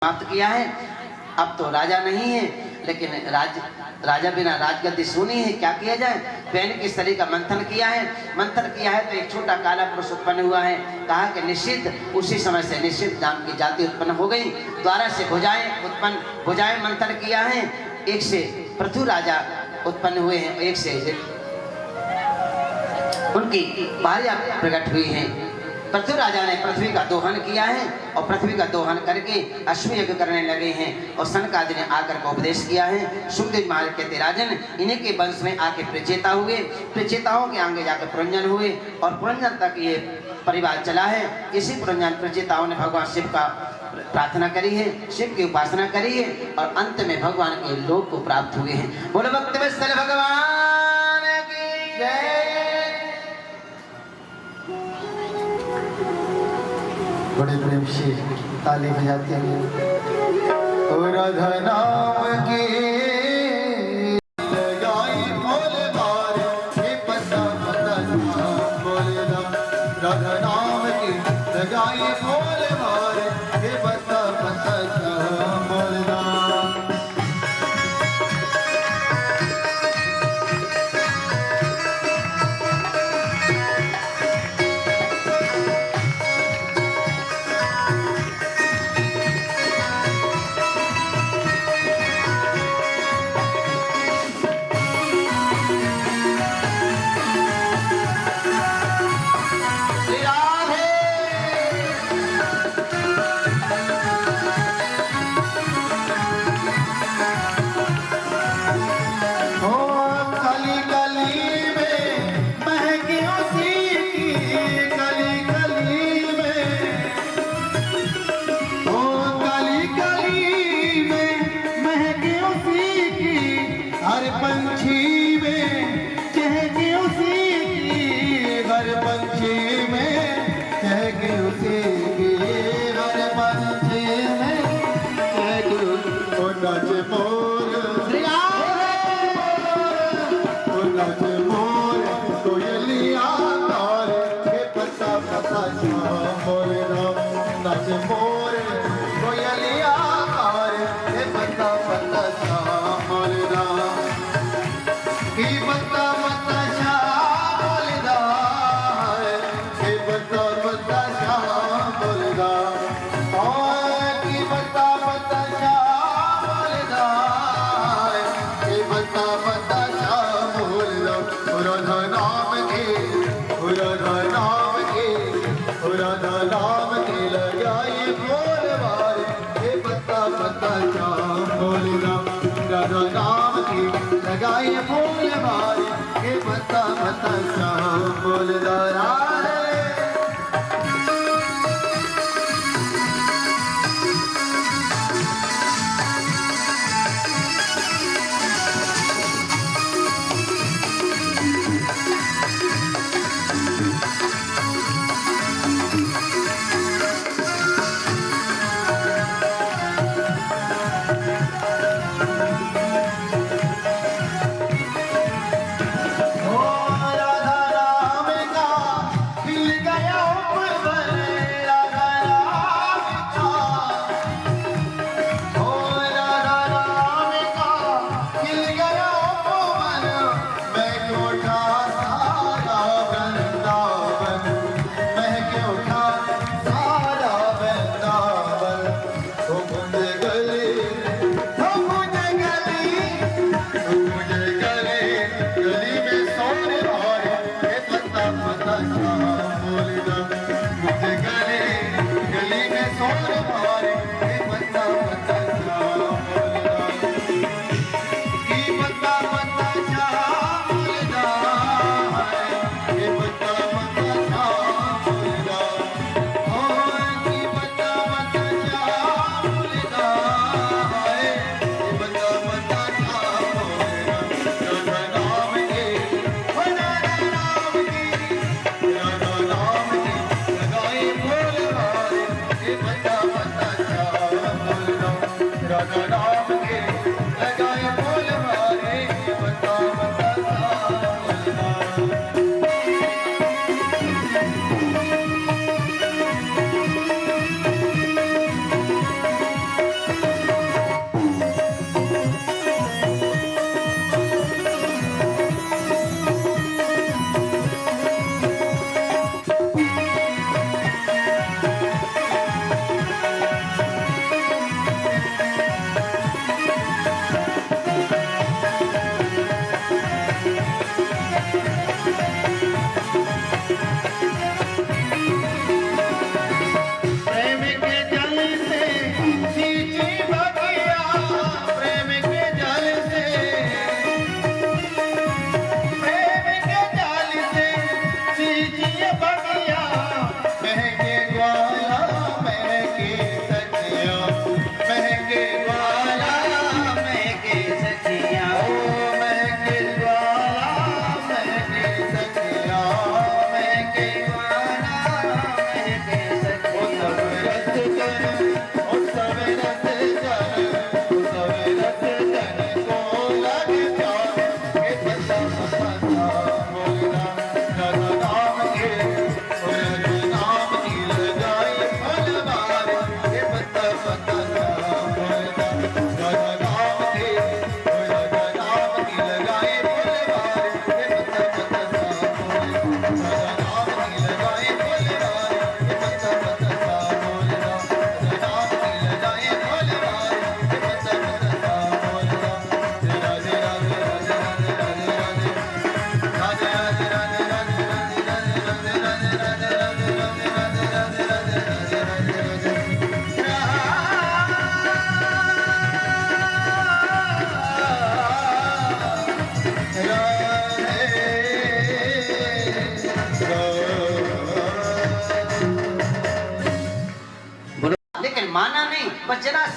समाप्त किया है। अब तो राजा नहीं है, लेकिन राजा बिना राजगद्दी सुनी है, क्या किया जाए। पैन की शरीर का मंथन किया है। मंथन किया है तो एक छोटा काला पुरुष उत्पन्न हुआ है। कहा कि निश्चित, उसी समय से निश्चित नाम की जाति उत्पन्न हो गई। द्वारा से भुजाएं मंथन किया है। एक से पृथु राजा उत्पन्न हुए हैं, एक से उनकी भार्या प्रकट हुई है। पृथ्वी राजा ने पृथ्वी का दोहन किया है और पृथ्वी का दोहन करके अश्व यज्ञ करने लगे हैं। और सनकादि ने आकर को उपदेश किया है। सुखदेव महाराज कहते राजन, इन्हीं के वंश में आके प्रचेता हुए, प्रचेताओं के आगे जाकर पुरंजन हुए और पुरंजन तक ये परिवार चला है। इसी पुरंजन प्रचेताओं ने भगवान शिव का प्रार्थना करी है, शिव की उपासना करी है और अंत में भगवान के लोक को प्राप्त हुए हैं। बोलो भक्त वत्सल भगवान की जय। बड़े प्रेम से ताली बजाते हैं। और राधा नाम की लगाई बोल बार हे पता पता बोले राधा नाम की लगाई बोल बार हे पता पता बोलना। लगाए बोल बारे के बता बता श्याम बोल दारा।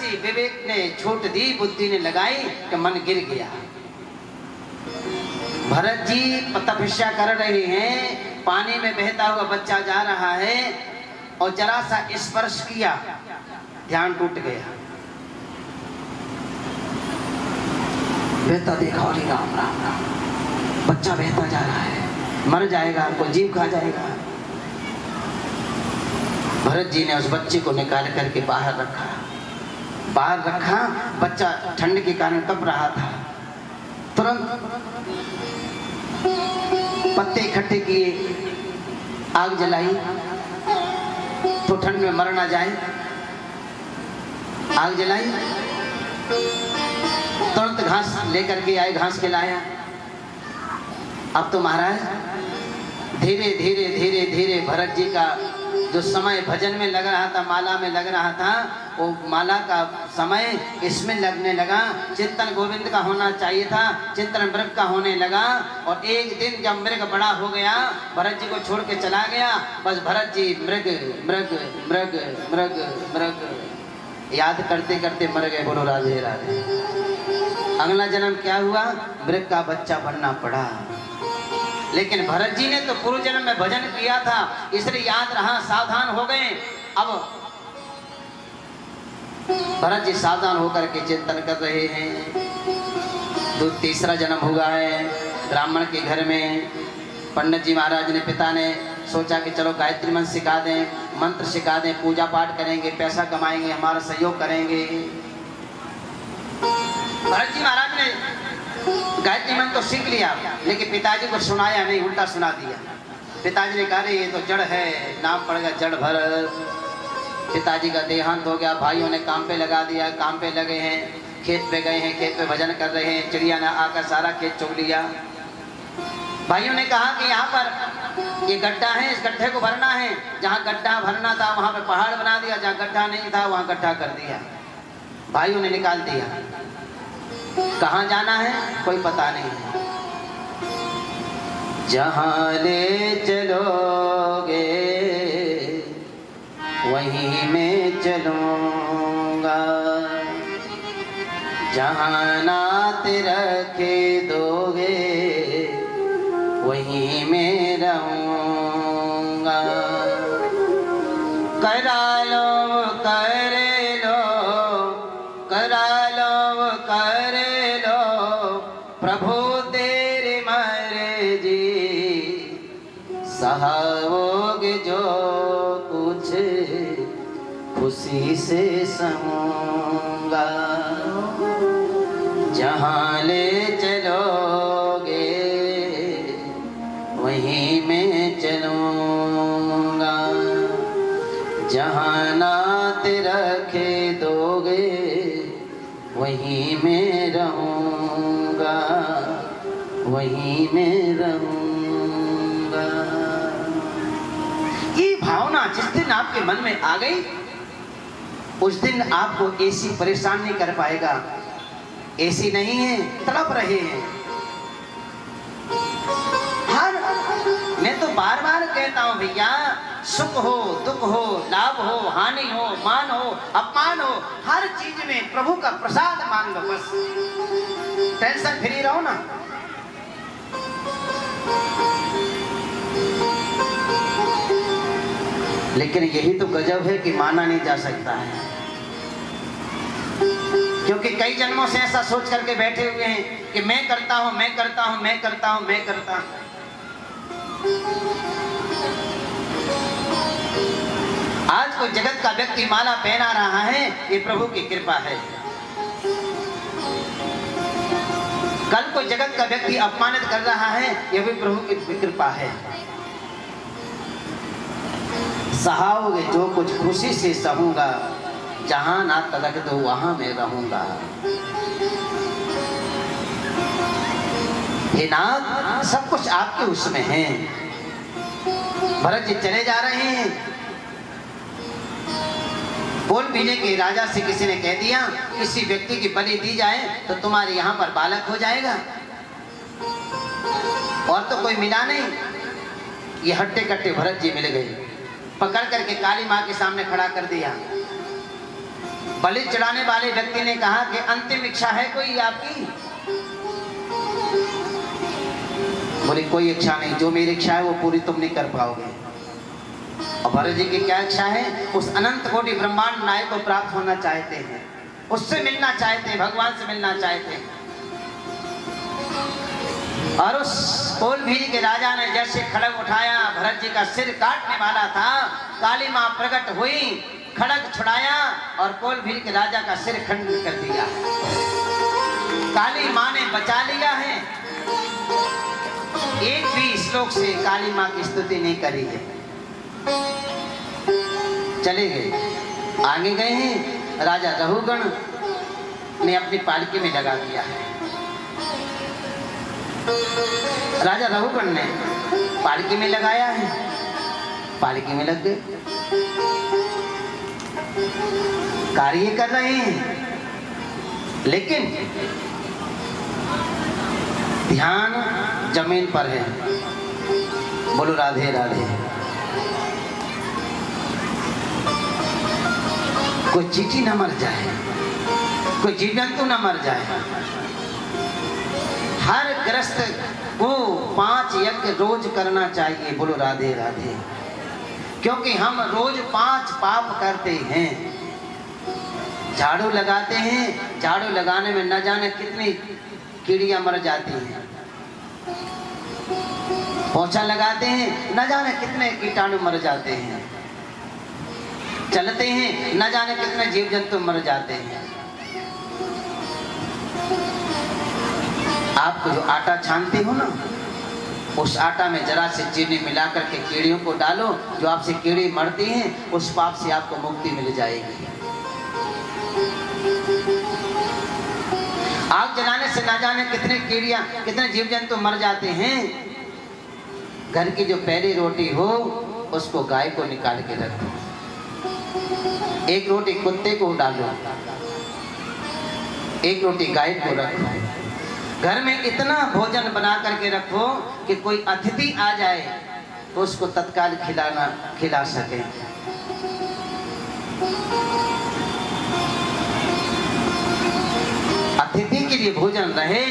सी विवेक ने छूट दी, बुद्धि ने लगाई कि मन गिर गया। भरत जी तपस्या कर रहे हैं, पानी में बहता हुआ बच्चा जा रहा है और जरा सा स्पर्श किया, ध्यान टूट गया। बहता देखा, अरे राम राम राम, बच्चा बहता जा रहा है, मर जाएगा, कोई जीव खा जाएगा। भरत जी ने उस बच्चे को निकाल करके बाहर रखा। बच्चा ठंड के कारण कँप रहा था। तुरंत पत्ते इकट्ठे किए, आग जलाई तो ठंड में मर ना जाए। आग जलाई, तुरंत घास लेकर के आए, घास खिलाया। अब तो महाराज धीरे धीरे धीरे धीरे भरत जी का जो समय भजन में लग रहा था, माला में लग रहा था, वो माला का समय इसमें लगने लगा। चिंतन गोविंद का होना चाहिए था, चिंतन मृग का होने लगा। और एक दिन जब मृग बड़ा हो गया, भरत जी को छोड़ के चला गया, बस भरत जी मृग मृग मृग मृग मृग याद करते करते मर गए। बोलो राधे राधे। अगला जन्म क्या हुआ? मृग का बच्चा बनना पड़ा। लेकिन भरत जी ने तो पूर्व जन्म में भजन किया था, इसलिए याद रहा, सावधान हो गए। अब भरत जी सावधान होकर के चिंतन कर रहे हैं। तो तीसरा जन्म हुआ है ब्राह्मण के घर में। पंडित जी महाराज ने, पिता ने सोचा कि चलो गायत्री मंत्र सिखा दें, मंत्र सिखा दें, पूजा पाठ करेंगे, पैसा कमाएंगे, हमारा सहयोग करेंगे। भरत जी महाराज ने गायत्री मंत्र तो सीख लिया, लेकिन पिताजी को सुनाया नहीं, उल्टा सुना दिया। पिताजी ने कहा ये तो जड़ है, नाम पड़ गया जड़ भरत। पिताजी का देहांत हो गया। भाइयों ने काम पे लगा दिया, काम पे लगे हैं, खेत पे गए हैं, खेत पे भजन कर रहे हैं। चिड़िया ने आकर सारा खेत चुग लिया। भाइयों ने कहा कि यहाँ पर ये गड्ढा है, इस गड्ढे को भरना है। जहाँ गड्ढा भरना था वहाँ पे पहाड़ बना दिया, जहाँ गड्ढा नहीं था वहाँ गड्ढा कर दिया। भाइयों ने निकाल दिया। कहाँ जाना है कोई पता नहीं है। जहाँ ले चलोगे वहीं मैं चलूँगा, जहाँ नात रखे दोगे वहीं मैं रहूँगा। करा लो कर लो, करा लो कर लो, प्रभु तेरी मर्जी, सहाओगे जो कुछ खुशी से सहूँगा। जहाँ ले चलोगे वहीं मैं चलूँगा, जहाँ नात रखे दोगे वहीं मैं रहूँगा, वहीं मैं रहूँगा। ये भावना जिस दिन आपके मन में आ गई, उस दिन आपको ऐसी परेशान नहीं कर पाएगा। ऐसी नहीं है, तड़प रहे हैं। मैं तो बार बार कहता हूँ भैया, सुख हो दुख हो, लाभ हो हानि हो, मान हो अपमान हो, हर चीज में प्रभु का प्रसाद मान लो, बस टेंशन फ्री रहो ना। लेकिन यही तो गजब है कि माना नहीं जा सकता है, क्योंकि कई जन्मों से ऐसा सोच करके बैठे हुए हैं कि मैं करता हूं, मैं करता हूं, मैं करता हूं, मैं करता हूं। आज कोई जगत का व्यक्ति माला पहना रहा है, ये प्रभु की कृपा है। कल कोई जगत का व्यक्ति अपमानित कर रहा है, यह भी प्रभु की कृपा है। सहाओगे जो कुछ खुशी से सहूंगा, जहां ना तलक दो वहां मैं रहूंगा। हे नाथ, सब कुछ आपके उसमें है। भरत जी चले जा रहे हैं। बोल पीने के राजा से किसी ने कह दिया, किसी व्यक्ति की बलि दी जाए तो तुम्हारे यहाँ पर बालक हो जाएगा। और तो कोई मिला नहीं। ये हट्टे कट्टे भरत जी मिल गए, पकड़ करके काली माँ के सामने खड़ा कर दिया। बलि चढ़ाने वाले व्यक्ति ने कहा कि अंतिम इच्छा है कोई आपकी? बोले कोई इच्छा नहीं, जो मेरी इच्छा है वो पूरी तुम नहीं कर पाओगे। और भरत जी की क्या इच्छा है? उस अनंत कोटि ब्रह्मांड नायक को प्राप्त होना चाहते हैं, उससे मिलना चाहते हैं, भगवान से मिलना चाहते हैं। और उस कोलभीर के राजा ने जैसे खड़ग उठाया, भरत जी का सिर काटने वाला था, काली मां प्रकट हुई, खड़ग छुड़ाया और कोलभीर के राजा का सिर खंडित कर दिया। काली मां ने बचा लिया है। एक भी श्लोक से काली मां की स्तुति नहीं करी है। चले गए, आगे गए हैं। राजा रघुगण ने अपनी पालकी में लगा दिया है। राजा रघुगण ने पालकी में लगाया है, पालकी में लग गए, कार्य कर रहे हैं, लेकिन ध्यान जमीन पर है। बोलो राधे राधे। कोई चींटी न मर जाए, कोई जीव जंतु न मर जाए। हर ग्रस्त को 5 यज्ञ रोज करना चाहिए। बोलो राधे राधे। क्योंकि हम रोज 5 पाप करते हैं। झाड़ू लगाते हैं, झाड़ू लगाने में न जाने कितनी कीड़ियां मर जाती हैं। पोछा लगाते हैं, न जाने कितने कीटाणु मर जाते हैं। चलते हैं, न जाने कितने जीव जंतु मर जाते हैं। आपको जो आटा छानते हो ना, उस आटा में जरा से चीनी मिलाकर के कीड़ियों को डालो, जो आपसे कीड़ी मरती हैं, उस पाप से आपको मुक्ति मिल जाएगी। आग जलाने से न जाने कितने कीड़ियां, कितने जीव जंतु मर जाते हैं। घर की जो पहली रोटी हो, उसको गाय को निकाल के रखो। एक रोटी कुत्ते को डालो, एक रोटी गाय को रखो। घर में इतना भोजन बना करके रखो कि कोई अतिथि आ जाए तो उसको तत्काल खिला सके। अतिथि के लिए भोजन रहे,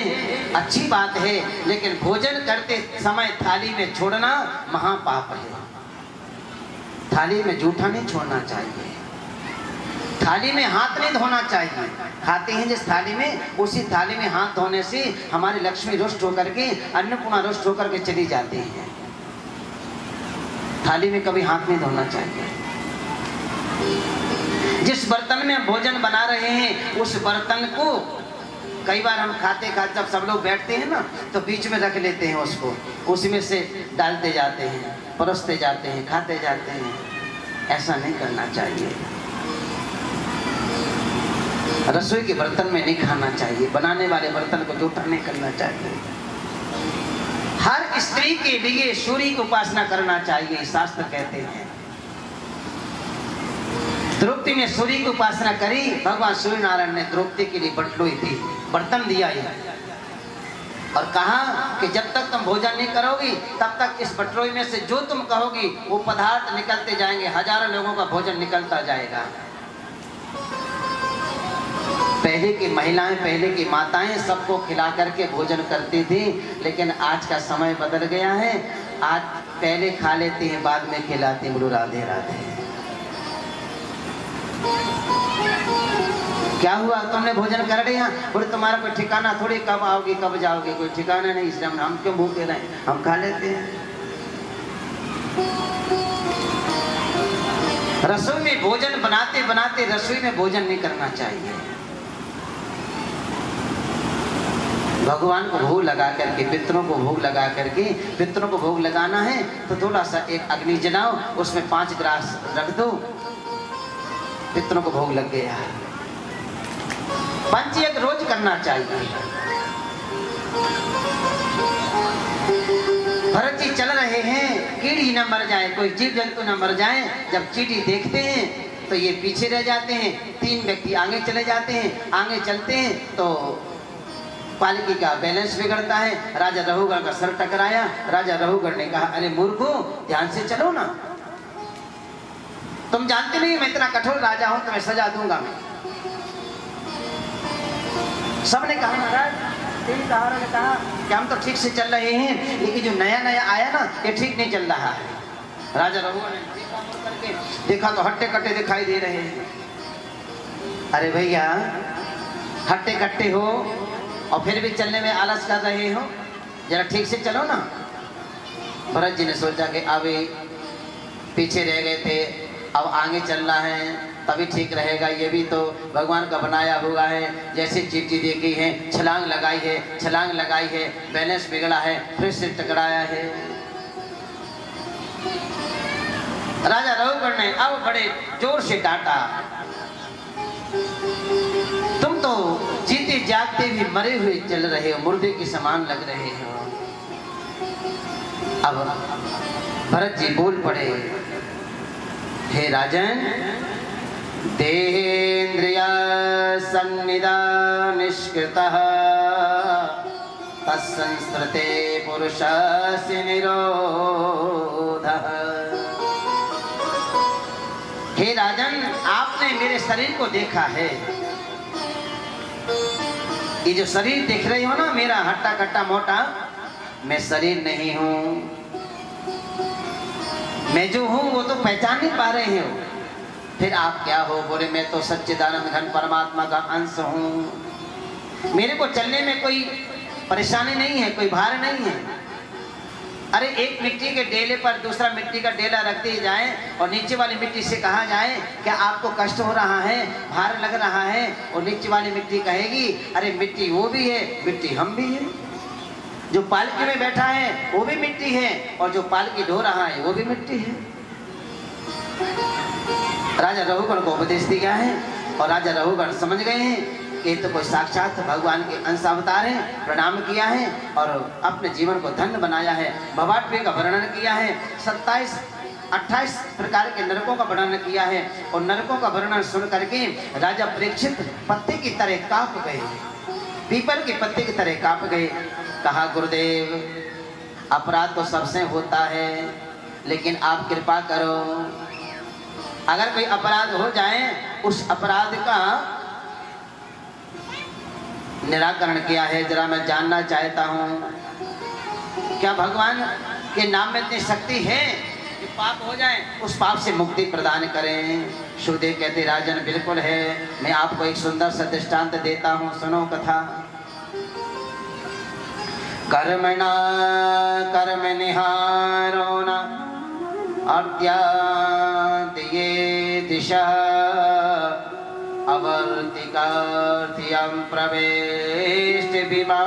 अच्छी बात है, लेकिन भोजन करते समय थाली में छोड़ना महापाप है। थाली में जूठा नहीं छोड़ना चाहिए, थाली में हाथ नहीं धोना चाहिए। खाते हैं जिस थाली में, उसी थाली में हाथ धोने से हमारी लक्ष्मी रुष्ट होकर के, अन्नपूर्णा रुष्ट होकर के चली जाती है। थाली में कभी हाथ नहीं धोना चाहिए। जिस बर्तन में हम भोजन बना रहे हैं, उस बर्तन को कई बार हम खाते जब सब लोग बैठते हैं ना, तो बीच में रख लेते हैं उसको, उसी में से डालते जाते हैं, परोसते जाते हैं, खाते जाते हैं। ऐसा नहीं करना चाहिए। रसोई के बर्तन में नहीं खाना चाहिए, बनाने वाले बर्तन को जूठा नहीं करना चाहिए। हर स्त्री के लिए सूर्य की उपासना करना चाहिए, शास्त्र कहते हैं। द्रौपदी ने सूर्य की उपासना करी, भगवान सूर्य नारायण ने द्रौपदी के लिए बटलोई थी, बर्तन दिया है और कहा कि जब तक तुम भोजन नहीं करोगी, तब तक इस बटलोई में से जो तुम कहोगी वो पदार्थ निकलते जाएंगे, हजारों लोगों का भोजन निकलता जाएगा। पहले की महिलाएं, पहले की माताएं सबको खिला करके भोजन करती थी, लेकिन आज का समय बदल गया है। आज पहले खा लेती हैं, बाद में खिलाती हैं। बोलो राधे राधे। क्या हुआ, तुमने भोजन कर लिया, बोले तुम्हारा कोई ठिकाना थोड़ी, कब आओगे कब जाओगे, कोई ठिकाना नहीं, इसलिए हम क्यों भूखे रहे, हम खा लेते हैं। रसोई में भोजन बनाते बनाते रसोई में भोजन नहीं करना चाहिए। भगवान को भोग लगा करके, पितरों को भोग लगा करके, पितरों को भोग लगाना है तो थोड़ा सा एक अग्नि जलाओ, उसमें 5 ग्रास रख दो, पितरों को भोग लग गया। पंचयज्ञ रोज करना चाहिए। भरत जी चल रहे हैं, कीड़ी न मर जाए, कोई जीव जंतु न मर जाए। जब चींटी देखते हैं तो ये पीछे रह जाते हैं, 3 व्यक्ति आगे चले जाते हैं। आगे चलते हैं तो पालकी का बैलेंस बिगड़ता है। राजा रघुगण का सर टकराया। राजा रघुगण ने कहा, अरे मूर्खो, ध्यान से चलो ना, तुम जानते नहीं मैं इतना कठोर राजा हूं, तुम्हें सजा दूंगा मैं। सबने कहा महाराज, तीन कहारों ने कहा कि हम तो ठीक से चल रहे हैं, लेकिन जो नया नया आया ना ये ठीक नहीं चल रहा है। राजा रघुवर ने देखा मुड़ करके, देखा तो हट्टे कट्टे दिखाई दे रहे हैं। अरे भैया हट्टे कट्टे हो और फिर भी चलने में आलस कर रहे हो, जरा ठीक से चलो ना। भरत जी ने सोचा कि अभी पीछे रह गए थे, अब आगे चलना है तभी ठीक रहेगा। ये भी तो भगवान का बनाया हुआ है, जैसे चींटी देखी है, छलांग लगाई है, बैलेंस बिगड़ा है, फिर से टकराया है। राजा रघुवर ने अब बड़े जोर से डांटा, तुम तो जीते जागते भी मरे हुए चल रहे हो, मुर्दे के समान लग रहे हो। अब भरत जी बोल पड़े, हे राजन, देहेन्द्रिया सन्निधा निष्कृतः तत्संस्कृते पुरुषस्य निरोधः। हे राजन, आपने मेरे शरीर को देखा है। ये जो शरीर देख रही हो ना, मेरा हट्टा कट्टा मोटा, मैं शरीर नहीं हूँ। मैं जो हूँ वो तो पहचान नहीं पा रहे हो। फिर आप क्या हो? बोले मैं तो सच्चिदानंद घन परमात्मा का अंश हूँ। मेरे को चलने में कोई परेशानी नहीं है, कोई भार नहीं है। अरे एक मिट्टी के डेले पर दूसरा मिट्टी का डेला रख दिया जाए और नीचे वाली मिट्टी से कहा जाए क्या आपको कष्ट हो रहा है, भार लग रहा है, और नीचे वाली मिट्टी कहेगी अरे मिट्टी वो भी है, मिट्टी हम भी है। जो पालकी में बैठा है वो भी मिट्टी है, और जो पालकी ढो रहा है वो भी मिट्टी है। राजा रघुगण को उपदेश दिया है और राजा रघुगण समझ गए हैं कि तो कोई साक्षात भगवान के अंश अवतार है। प्रणाम किया है और अपने जीवन को धन्य बनाया है। भवाटवे का वर्णन किया है, 27-28 प्रकार के नरकों का वर्णन किया है, और नरकों का वर्णन सुन करके राजा परीक्षित पत्ते की तरह कांप गए, पीपल के पत्ते की तरह कांप गए। कहा गुरुदेव, अपराध तो सबसे होता है, लेकिन आप कृपा करो, अगर कोई अपराध हो जाए उस अपराध का निराकरण किया है, जरा मैं जानना चाहता हूँ। क्या भगवान के नाम में इतनी शक्ति है कि पाप हो जाए उस पाप से मुक्ति प्रदान करें? सुखदेव कहते राजन बिल्कुल है, मैं आपको एक सुंदर सा दृष्टांत देता हूँ, सुनो कथा। कर्मणा कर्म निहारो न अद्याद् ये दिशा अवर्तिकार्थियं प्रवेश विमा।